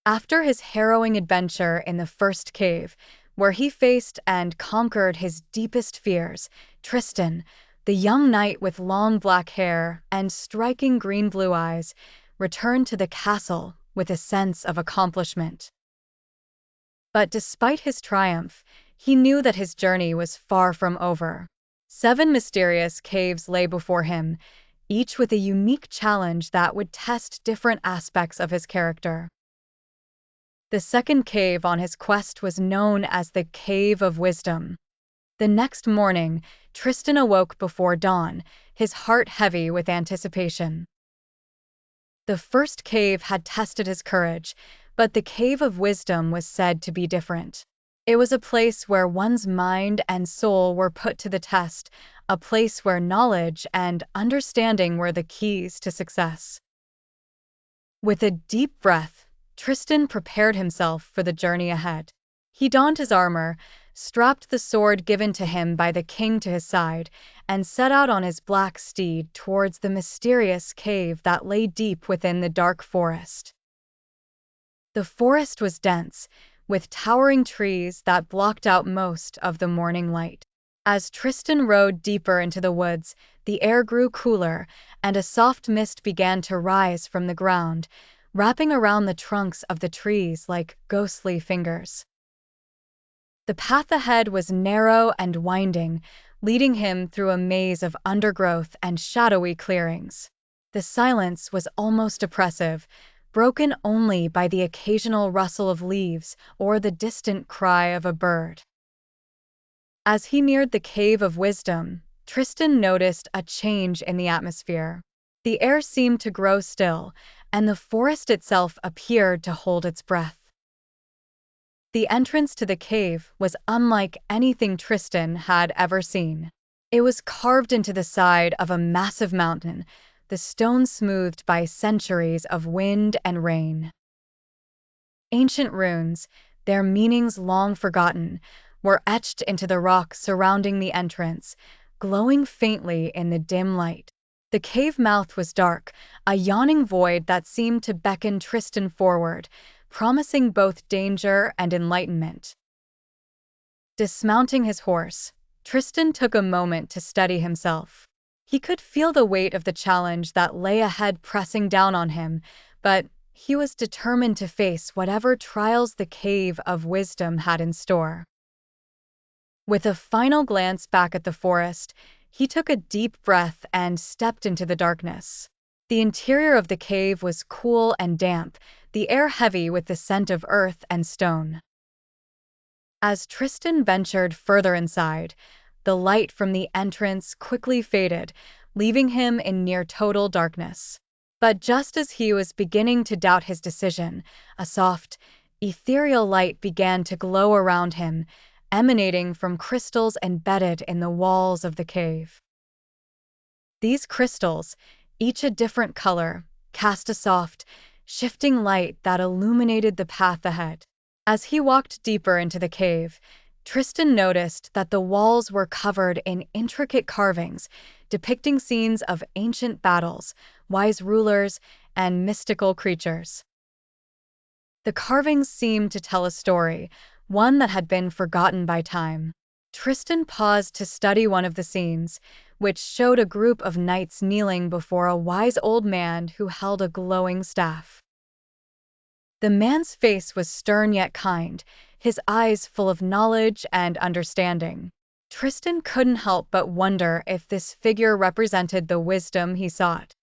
After his harrowing adventure in the first cave, where he faced and conquered his deepest fears, Tristan, the young knight with long black hair and striking green-blue eyes, returned to the castle with a sense of accomplishment. But despite his triumph, he knew that his journey was far from over. 7 mysterious caves lay before him, each with a unique challenge that would test different aspects of his character. The second cave on his quest was known as the Cave of Wisdom. The next morning, Tristan awoke before dawn, his heart heavy with anticipation. The first cave had tested his courage, but the Cave of Wisdom was said to be different. It was a place where one's mind and soul were put to the test, a place where knowledge and understanding were the keys to success. With a deep breath, Tristan prepared himself for the journey ahead. He donned his armor, strapped the sword given to him by the king to his side, and set out on his black steed towards the mysterious cave that lay deep within the dark forest. The forest was dense, with towering trees that blocked out most of the morning light. As Tristan rode deeper into the woods, the air grew cooler, and a soft mist began to rise from the ground, wrapping around the trunks of the trees like ghostly fingers. The path ahead was narrow and winding, leading him through a maze of undergrowth and shadowy clearings. The silence was almost oppressive, broken only by the occasional rustle of leaves or the distant cry of a bird. As he neared the Cave of Wisdom, Tristan noticed a change in the atmosphere. The air seemed to grow still, and the forest itself appeared to hold its breath. The entrance to the cave was unlike anything Tristan had ever seen. It was carved into the side of a massive mountain, the stone smoothed by centuries of wind and rain. Ancient runes, their meanings long forgotten, were etched into the rock surrounding the entrance, glowing faintly in the dim light. The cave mouth was dark, a yawning void that seemed to beckon Tristan forward, promising both danger and enlightenment. Dismounting his horse, Tristan took a moment to steady himself. He could feel the weight of the challenge that lay ahead pressing down on him, but he was determined to face whatever trials the Cave of Wisdom had in store. With a final glance back at the forest, he took a deep breath and stepped into the darkness. The interior of the cave was cool and damp, the air heavy with the scent of earth and stone. As Tristan ventured further inside, the light from the entrance quickly faded, leaving him in near total darkness. But just as he was beginning to doubt his decision, a soft, ethereal light began to glow around him, emanating from crystals embedded in the walls of the cave. These crystals, each a different color, cast a soft, shifting light that illuminated the path ahead. As he walked deeper into the cave, Tristan noticed that the walls were covered in intricate carvings, depicting scenes of ancient battles, wise rulers, and mystical creatures. The carvings seemed to tell a story, one that had been forgotten by time. Tristan paused to study one of the scenes, which showed a group of knights kneeling before a wise old man who held a glowing staff. The man's face was stern yet kind, his eyes full of knowledge and understanding. Tristan couldn't help but wonder if this figure represented the wisdom he sought.